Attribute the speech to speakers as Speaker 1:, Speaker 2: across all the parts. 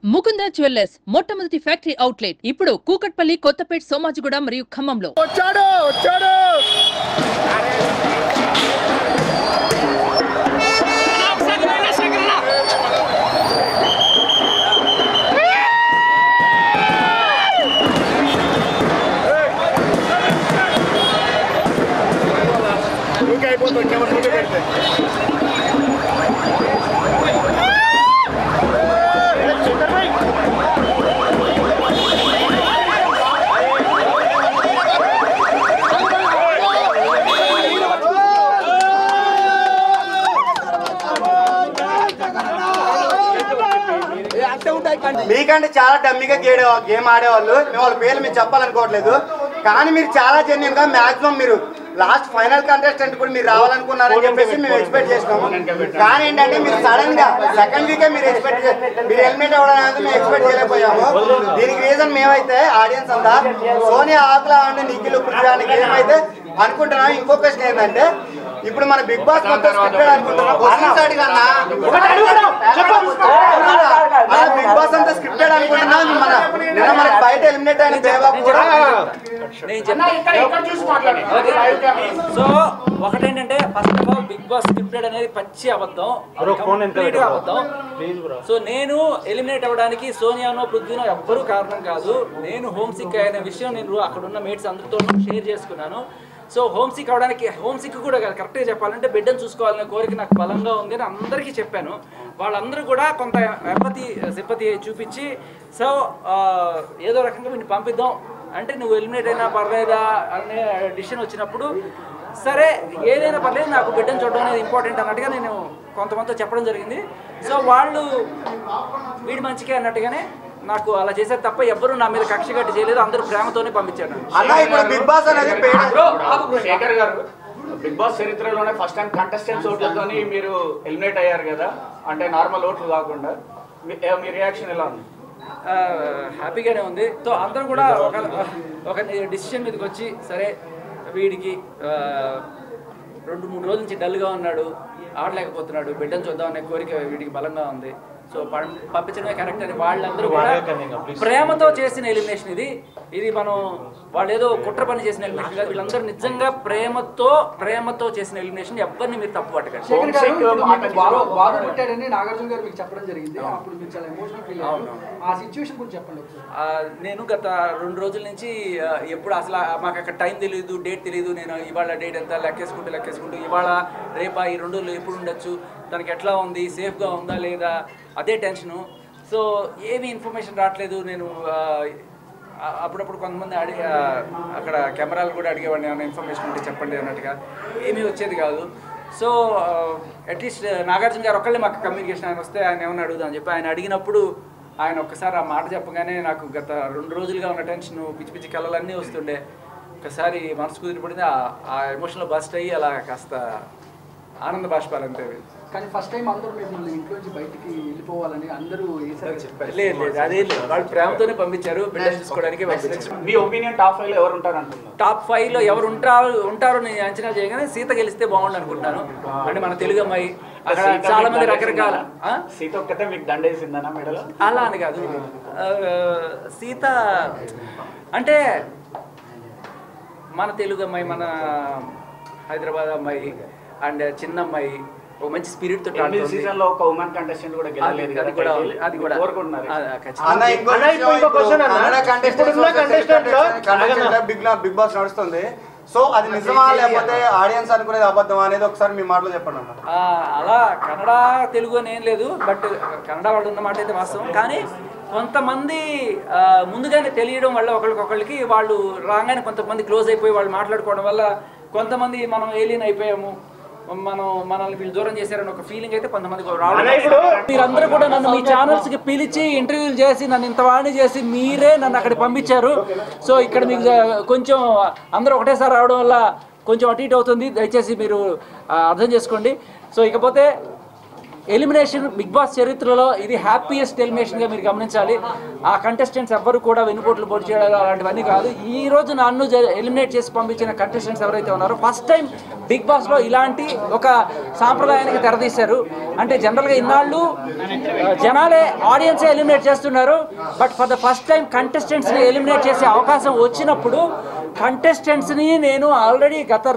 Speaker 1: Mukunda jewellers మొట్టమొదటి factory outlet ఇప్పుడు కూకట్పల్లి, కొత్తపేట్, సోమాజిగూడ మరియు ఖమ్మంలో.
Speaker 2: వచ్చాడు
Speaker 3: మీకంటే చాలా డమ్మీగా గేమ్ ఆడేవాళ్ళు. మేము వాళ్ళ పేర్లు మీరు చెప్పాలనుకోవట్లేదు, కానీ మీరు చాలా జెన్యూన్ గా మాక్సిమం మీరు లాస్ట్ ఫైనల్ కంటెస్టెంట్ కూడా మీరు రావాలనుకున్నారని చెప్పేసి మేము ఎక్స్పెక్ట్ చేసినాము. కానీ ఏంటంటే మీరు సడన్ గా సెకండ్ వీకే మీరు ఎలిమినేట్ అవ్వడం అనేది మేము ఎక్స్పెక్ట్ చేయలేకపోయాము. దీనికి రీజన్ మేమైతే ఆడియన్స్ అంతా సోనియా ఆకులా అండి నిఖిల్ పృథ్వీ గేమ్ అయితే అనుకుంటున్నాం. ఇంకో క్వశ్చన్ ఏంటంటే ఇప్పుడు మన బిగ్ బాస్ మొత్తం స్క్రిప్టెడ్ అనుకుంటున్నాం. బిగ్ బాస్ అంతా స్క్రిప్టెడ్ అనుకుంటున్నాం. నిన్న మనకి బయట ఎలిమినేట్ అయిన దేవాకు కూడా
Speaker 4: సో ఒకటేంటంటే first of all Bigg Boss scripted అనేది పచ్చి అబద్ధం. సో నేను ఎలిమినేట్ అవ్వడానికి సోనియానో పృథ్వీనో ఎవ్వరూ కారణం కాదు. నేను హోమ్ సిక్ అయిన విషయం నేను అక్కడ ఉన్న మేట్స్ అందరితో షేర్ చేసుకున్నాను. సో హోమ్ సిక్ అవడానికి హోమ్ సిక్ కూడా కరెక్ట్గా చెప్పాలంటే బిడ్డను చూసుకోవాలనే కోరిక నాకు బలంగా ఉంది అని అందరికీ చెప్పాను. వాళ్ళందరూ కూడా కొంత సింపతి చూపించి సో ఏదో రకంగా వీడిని పంపిద్దాం అంటే నువ్వు ఎలిమినేట్ అయినా పర్లేదా అనే డిసిషన్ వచ్చినప్పుడు సరే ఏదైనా పర్లేదు నాకు బిడ్డను చూడడం అనేది ఇంపార్టెంట్ అన్నట్టుగా నేను కొంతమందితో చెప్పడం జరిగింది. సో వాళ్ళు వీడి మంచిగా అన్నట్టుగానే నాకు అలా చేశారు తప్ప ఎవ్వరూ నా మీద కక్ష కట్టి చేయలేదు. అందరూ ప్రేమతోనే పంపించారు.
Speaker 2: శేఖర్ గారు బిగ్ బాస్ చరిత్రలోనే ఫస్ట్ టైం కంటెస్టెంట్స్ ఓట్లతో మీరు ఎలిమినేట్ అయ్యారు కదా, అంటే నార్మల్ ఓట్లు కాకుండా. మీ రియాక్షన్ ఎలా ఉంది?
Speaker 4: హ్యాపీగానే ఉంది. సో అందరం కూడా ఒక డిసిషన్ మీదకి వచ్చి సరే వీడికి 2-3 రోజుల నుంచి డల్గా ఉన్నాడు, ఆడలేకపోతున్నాడు, బిడ్డను చూద్దాం అనే కోరిక వీడికి బలంగా ఉంది. సో పంపించడమే కరెక్ట్ అని వాళ్ళందరూ కూడా ప్రేమతో చేసిన ఎలిమినేషన్ ఇది మనం వాళ్ళు ఏదో కుట్ర పని చేసిన ఎలిమినేషన్ కాదు. వీళ్ళందరూ నిజంగా ప్రేమతో చేసిన ఎలిమినేషన్. ఎవరిని మీరు తప్పు పట్టకండి.
Speaker 5: నాగార్జున గారు మీకు చెప్పడం జరిగింది, అప్పుడు మీరు చాలా ఎమోషనల్ ఫీల్ అయ్యారు. ఆ సిచ్యువేషన్ గురించి చెప్పండి.
Speaker 4: నేను గత 2 రోజుల నుంచి ఎప్పుడు అసలు మాకు అక్కడ టైం తెలియదు, డేట్ తెలియదు. నేను ఇవాళ డేట్ ఎంత లెక్కేసుకుంటూ ఇవాళ రేపా ఈ 2 రోజులు ఎప్పుడు ఉండొచ్చు, దానికి ఎట్లా ఉంది, సేఫ్గా ఉందా లేదా, అదే టెన్షను. సో ఏమీ ఇన్ఫర్మేషన్ రావట్లేదు. నేను అప్పుడప్పుడు కొంతమంది అక్కడ కెమెరాలు కూడా అడిగేవాడిని, ఏమైనా ఇన్ఫర్మేషన్ ఉంటే చెప్పండి అన్నట్టుగా. ఏమీ వచ్చేది కాదు. సో అట్లీస్ట్ నాగార్జున గారు ఒక్కళ్ళే మాకు కమ్యూనికేషన్ ఆయన వస్తే ఆయన ఏమైనా అడుగుదామని చెప్పి ఆయన అడిగినప్పుడు ఆయన ఒక్కసారి ఆ మాట చెప్పగానే నాకు గత 2 రోజులుగా ఉన్న టెన్షన్ పిచ్చి పిచ్చి కళలన్నీ వస్తుండే. ఒకసారి మనసు కుదిరిపడింది, ఆ ఎమోషనల్ బస్ట్ అయ్యి అలా కాస్త ఆనంద బాష్పాలు అంతే.
Speaker 5: కానీ ఫస్ట్ టైం అందరూ మిమ్మల్ని ఇంట్లో నుంచి బయటికి వెళ్ళిపోవాలని అందరూ చెప్పారు.
Speaker 4: లేదు అదే లేదు, వాళ్ళు ప్రేమతోనే పంపించారు, బిడ్డ చూసుకోవడానికి పంపించారు.
Speaker 2: మీ ఒపీనియన్ టాప్ 5 లో ఎవరు ఉంటారు అంటున్నారు?
Speaker 4: టాప్ 5 లో ఎవరు ఉంటారో నేను అంచనా చేయగానే సీత గెలిస్తే బాగుండు అనుకుంటున్నాను. అంటే మన తెలుగు అమ్మాయి, అక్కడ చాలా మంది రకరకాల.
Speaker 2: సీత ఒక్కతే మీకు దండేసిందనా మెడలో?
Speaker 4: అలా అని కాదు, సీత అంటే మన తెలుగు అమ్మాయి, మన హైదరాబాద్ అమ్మాయి అండ్ చిన్న అమ్మాయి, ఒక మంచి స్పిరిట్ తో
Speaker 2: సీజన్ లో ఒక ఉమెన్ కంటెస్టెంట్ కూడా గెలవలేదు.
Speaker 4: అది కూడా
Speaker 3: బిగ్ బాస్ నడుస్తుంది. సో అది నిజమా లేకపోతే ఆడియన్స్ అనుకునేది అబద్ధమా అనేది ఒకసారి మీ మాటలో చెప్పండి అన్న.
Speaker 4: అలా కన్నడ తెలుగు అని ఏం లేదు, బట్ కన్నడ వాళ్ళు ఉన్నమాట అయితే వాస్తవం. కానీ కొంతమంది ముందుగానే తెలియడం వల్ల ఒకళ్ళకి వాళ్ళు రాగానే కొంతమంది క్లోజ్ అయిపోయి వాళ్ళు మాట్లాడుకోవడం వల్ల కొంతమంది మనం ఏలియన్ అయిపోయాము, మనల్ని వీళ్ళు దూరం చేశారని ఒక ఫీలింగ్ అయితే కొంతమంది రావడం. మీరందరూ కూడా నన్ను మీ ఛానల్స్ కి పిలిచి ఇంటర్వ్యూలు చేసి నన్ను ఇంత వాణి చేసి మీరే నన్ను అక్కడికి పంపించారు. సో ఇక్కడ మీకు కొంచెం అందరూ ఒకటేసారి రావడం వల్ల కొంచెం అటు ఇటు అవుతుంది, దయచేసి మీరు అర్థం చేసుకోండి. సో ఇకపోతే ఎలిమినేషన్ బిగ్ బాస్ చరిత్రలో ఇది హ్యాపీయెస్ట్ ఎలిమినేషన్గా మీరు గమనించాలి. ఆ కంటెస్టెంట్స్ ఎవ్వరు కూడా వెనుపోట్లు పొడి చేయడం అలాంటివన్నీ కాదు. ఈ రోజు నన్ను ఎలిమినేట్ చేసి పంపించిన కంటెస్టెంట్స్ ఎవరైతే ఉన్నారో ఫస్ట్ టైం బిగ్ బాస్లో ఇలాంటి ఒక సాంప్రదాయానికి తెరదీశారు. అంటే జనరల్గా ఇన్నాళ్ళు జనాలే ఆడియన్సే ఎలిమినేట్ చేస్తున్నారు. But for the first time కంటెస్టెంట్స్ని ఎలిమినేట్ చేసే అవకాశం వచ్చినప్పుడు కంటెస్టెంట్స్ని నేను ఆల్రెడీ గత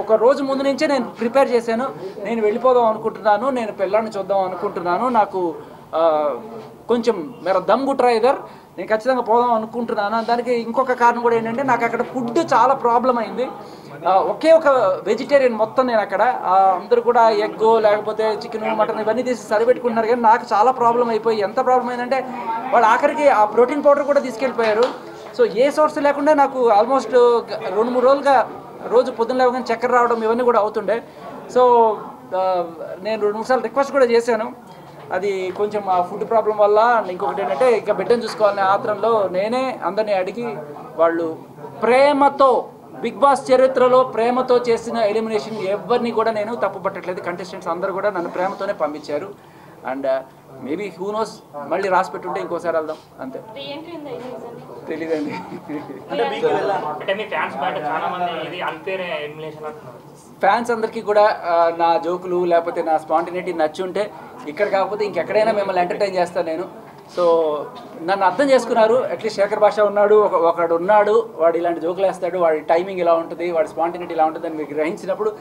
Speaker 4: ఒక రోజు ముందు నుంచే నేను ప్రిపేర్ చేశాను. నేను వెళ్ళిపోదాం అనుకుంటున్నాను, నేను పిల్లాన్ని చూద్దాం అనుకుంటున్నాను, నాకు కొంచెం మేర దమ్ గుట్రా ఇదర్, నేను ఖచ్చితంగా పోదాం అనుకుంటున్నాను. దానికి ఇంకొక కారణం కూడా ఏంటంటే నాకు అక్కడ ఫుడ్ చాలా ప్రాబ్లం అయింది. ఒకే ఒక వెజిటేరియన్ మొత్తం నేను అక్కడ అందరూ కూడా ఎగ్గో లేకపోతే చికెన్ మటన్ ఇవన్నీ తీసి సరిపెట్టుకుంటున్నారు. కానీ నాకు చాలా ప్రాబ్లం అయిపోయి ఎంత ప్రాబ్లం అయిందంటే వాళ్ళు ఆఖరికి ఆ ప్రోటీన్ పౌడర్ కూడా తీసుకెళ్ళిపోయారు. సో ఏ సోర్స్ లేకుండా నాకు ఆల్మోస్ట్ 2-3 రోజులుగా రోజు పొద్దున్న లేవగానే చక్కెర రావడం ఇవన్నీ కూడా అవుతుండే. సో నేను 2-3 సార్లు రిక్వెస్ట్ కూడా చేశాను. అది కొంచెం ఆ ఫుడ్ ప్రాబ్లం వల్ల. ఇంకొకటి ఏంటంటే ఇంకా బిడ్డను చూసుకోవాలనే ఆత్రంలో నేనే అందరినీ అడిగి వాళ్ళు ప్రేమతో బిగ్ బాస్ చరిత్రలో ప్రేమతో చేసిన ఎలిమినేషన్ ఎవరిని కూడా నేను తప్పు పట్టట్లేదు. కంటెస్టెంట్స్ అందరూ కూడా నన్ను ప్రేమతోనే పంపించారు. అండ్ మేబీ హూ నోస్ మళ్ళీ రాసి పెట్టుంటే ఇంకోసారి వెళ్దాం అంతే. తెలీదండి. ఫ్యాన్స్ అందరికీ కూడా నా జోకులు లేకపోతే నా స్పాంటినిటీ నచ్చి ఉంటే ఇక్కడ కాకపోతే ఇంకెక్కడైనా మిమ్మల్ని ఎంటర్టైన్ చేస్తాను నేను. సో నన్ను అర్థం చేసుకున్నారు. అట్లీస్ట్ శేఖర్ భాష ఉన్నాడు, ఒకడు ఉన్నాడు, వాడు ఇలాంటి జోకులు వేస్తాడు, వాడి టైమింగ్ ఇలా ఉంటుంది, వాడి స్పాంటినిటీ ఇలా ఉంటుంది అని మీకు గ్రహించినప్పుడు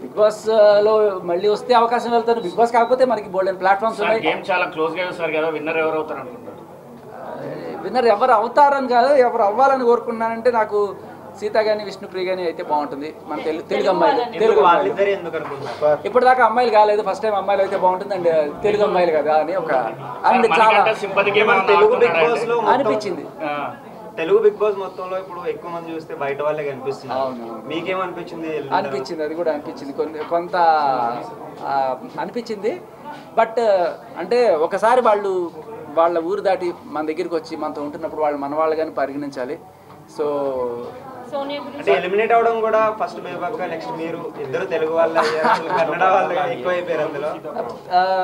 Speaker 4: బిగ్ బాస్లో మళ్ళీ వస్తే అవకాశం వెళ్తాను. బిగ్ బాస్ కాకపోతే మనకి బోల్డెన్ ప్లాట్ఫామ్స్ ఉన్నాయి.
Speaker 2: గేమ్ చాలా క్లోజ్గా చూస్తారు కదా, విన్నర్ ఎవరు అవుతారు అనుకుంటారు?
Speaker 4: విన్నర్ ఎవరు అవుతారని కాదు, ఎవరు అవ్వాలని కోరుకున్నానంటే నాకు సీత కానీ విష్ణుప్రియ కానీ అయితే బాగుంటుంది. మన తెలుగు అమ్మాయిలు, ఇప్పటిదాకా అమ్మాయిలు కాలేదు, ఫస్ట్ టైం అమ్మాయిలు అయితే బాగుంటుంది. అండ్ తెలుగు అమ్మాయిలు కదా అని ఒక అండ్ చాలా అనిపించింది.
Speaker 6: తెలుగు బిగ్ బాస్ మొత్తంలో ఇప్పుడు ఎక్కువ మంది చూస్తే బయట వాళ్ళే కనిపిస్తున్నారు. మీకేమనిపించింది?
Speaker 4: అనిపించింది, అది కూడా అనిపించింది, కొంత అనిపించింది. బట్ అంటే ఒకసారి వాళ్ళు వాళ్ళ ఊరు దాటి మన దగ్గరికి వచ్చి మనతో ఉంటున్నప్పుడు వాళ్ళు మన వాళ్ళు కానీ పరిగణించాలి. సో
Speaker 6: అంటే ఎలిమినేట్ అవడం కూడా ఫస్ట్ బేబక్క, నెక్స్ట్ మీరు ఇద్దరు తెలుగు వాళ్ళు అయ్యారు, కన్నడ వాళ్ళు ఎక్కువ అయిపోయారు. అందులో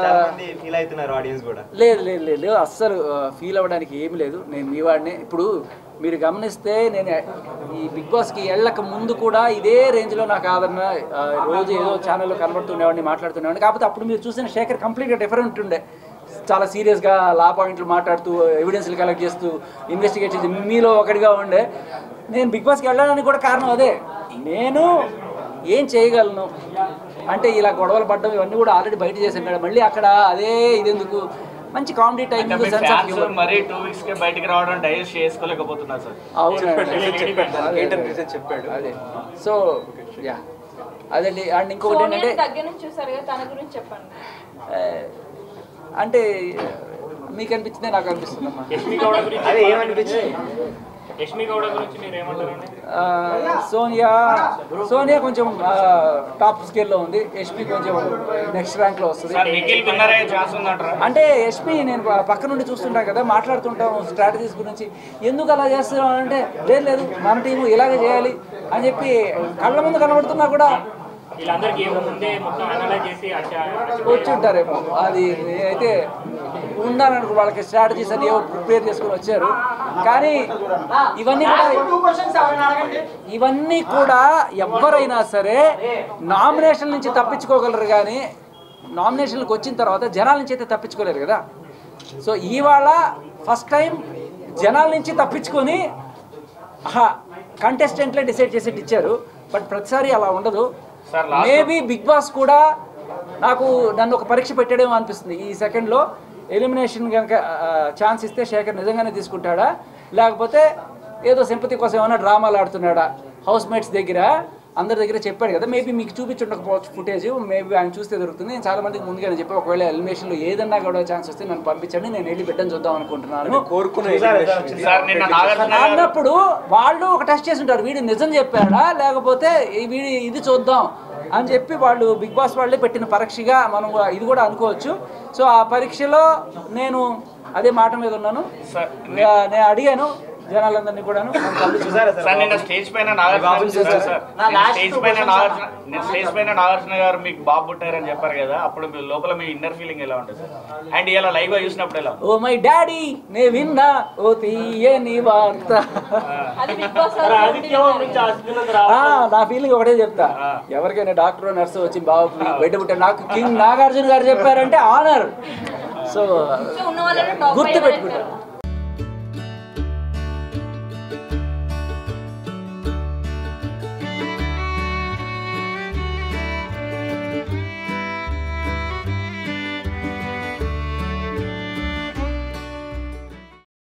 Speaker 6: చాలా మంది ఫీల్ అవుతున్నారు ఆడియన్స్ కూడా.
Speaker 4: లేదు అస్సలు ఫీల్ అవ్వడానికి ఏమి లేదు. నేను మీ వాడిని. ఇప్పుడు మీరు గమనిస్తే నేను ఈ బిగ్ బాస్కి వెళ్ళక ముందు కూడా ఇదే రేంజ్లో నాకు ఆదరణ, రోజు ఏదో ఛానల్లో కనబడుతుండేవాడిని, మాట్లాడుతుండేవాడిని. కాకపోతే అప్పుడు మీరు చూసిన శేఖర్ కంప్లీట్గా డిఫరెంట్ ఉండే. చాలా సీరియస్గా లా పాయింట్లు మాట్లాడుతూ ఎవిడెన్స్లు కలెక్ట్ చేస్తూ ఇన్వెస్టిగేట్ చేసి మీలో ఒకటిగా ఉండే. నేను బిగ్ బాస్కి వెళ్ళడానికి కూడా కారణం అదే. నేను ఏం చేయగలను అంటే ఇలా గొడవలు పడ్డం ఇవన్నీ కూడా ఆల్రెడీ బయట చేసాను. మళ్ళీ అక్కడ అదే ఇదెందుకు, మంచి comedy timing, sense of humour.
Speaker 2: మరి 2 weeks కే బయటికి రావడం డైజెస్ట్ చేసుకోలేకపోతున్నా సార్.
Speaker 4: చెప్పాడు అదే. సో యా అదండి. అండ్ ఇంకొకటి ఏంటంటే అంటే మీకు అనిపించిందే నాకు అనిపిస్తుంది అమ్మా.
Speaker 6: అదే ఏమనిపించింది?
Speaker 4: సోనియా కొంచెం టాప్ స్కేల్లో ఉంది, యష్మి కొంచెం నెక్స్ట్ ర్యాంక్లో వస్తుంది. అంటే యష్మి నేను పక్క నుండి చూస్తుంటాను కదా, మాట్లాడుతుంటాం స్ట్రాటజీస్ గురించి. ఎందుకు అలా చేస్తున్నాం అంటే లేదు మన టీము ఇలాగే చేయాలి అని చెప్పి కళ్ళ ముందు కనబడుతున్నా కూడా వచ్చి ఉంటారేమో. అది అయితే ఉన్నారనుకో వాళ్ళకి స్ట్రాటజీస్ అని ఏవో ప్రిపేర్ చేసుకుని వచ్చారు. కానీ ఇవన్నీ కూడా ఎవరైనా సరే నామినేషన్ నుంచి తప్పించుకోగలరు, కానీ నామినేషన్లకు వచ్చిన తర్వాత జనాల నుంచి అయితే తప్పించుకోలేరు కదా. సో ఇవాళ ఫస్ట్ టైం జనాల నుంచి తప్పించుకొని కంటెస్టెంట్లే డిసైడ్ చేసేట్టు ఇచ్చారు. బట్ ప్రతిసారి అలా ఉండదు. మేబీ బిగ్ బాస్ కూడా నన్ను ఒక పరీక్ష పెట్టాడేమో అనిపిస్తుంది. ఈ సెకండ్లో ఎలిమినేషన్ కనుక ఛాన్స్ ఇస్తే శేఖర్ నిజంగానే తీసుకుంటాడా, లేకపోతే ఏదో సింపతి కోసం ఏమైనా డ్రామాలు ఆడుతున్నాడా? హౌస్ మేట్స్ దగ్గర అందరి దగ్గర చెప్పాడు కదా, మేబీ మీకు చూపించుండకపోవచ్చు ఫుటేజ్, మేబీ ఆయన చూస్తే దొరుకుతుంది. నేను చాలా మందికి ముందుగానే చెప్పి ఒకవేళ ఎలిమినేషన్లో ఏదన్నా కూడా ఛాన్స్ వస్తే నన్ను పంపించండి, నేను వెళ్ళి బిడ్డను చూద్దాం అనుకుంటున్నాను అన్నప్పుడు వాళ్ళు ఒక టెస్ట్ చేసి ఉంటారు, వీడు నిజం చెప్పాడా లేకపోతే వీడి ఇది చూద్దాం అని చెప్పి వాళ్ళు బిగ్ బాస్ వాళ్ళే పెట్టిన పరీక్షగా మనం ఇది కూడా అనుకోవచ్చు. సో ఆ పరీక్షలో నేను అదే మాట మీద ఉన్నాను. నేను అడిగాను జనాలందరినీ కూడాను మన కళ్ళు
Speaker 6: చూసారా
Speaker 2: సార్ నిన్న స్టేజ్ పైన నాగార్జున స్టేజ్ పైన నాగార్జున గారు మీకు బాబు పుట్టారని చెప్పారు కదా, అప్పుడు మీ లోపల మీ ఇన్నర్ ఫీలింగ్ ఎలా ఉంటుంది సార్? అండ్ ఇలా లైవ్ గా చూసినప్పుడు ఎలా?
Speaker 4: ఓ మై డాడీ నే విన్నా ఓ తీయని వార్త. నా ఫీలింగ్ ఒకటే చెప్తా, ఎవరికైనా డాక్టర్ నర్సు వచ్చి బాబు బయట పుట్టారు నాకు కింగ్ నాగార్జున గారు చెప్పారంటే ఆనర్. సో గుర్తు పెట్టుకుంటారు.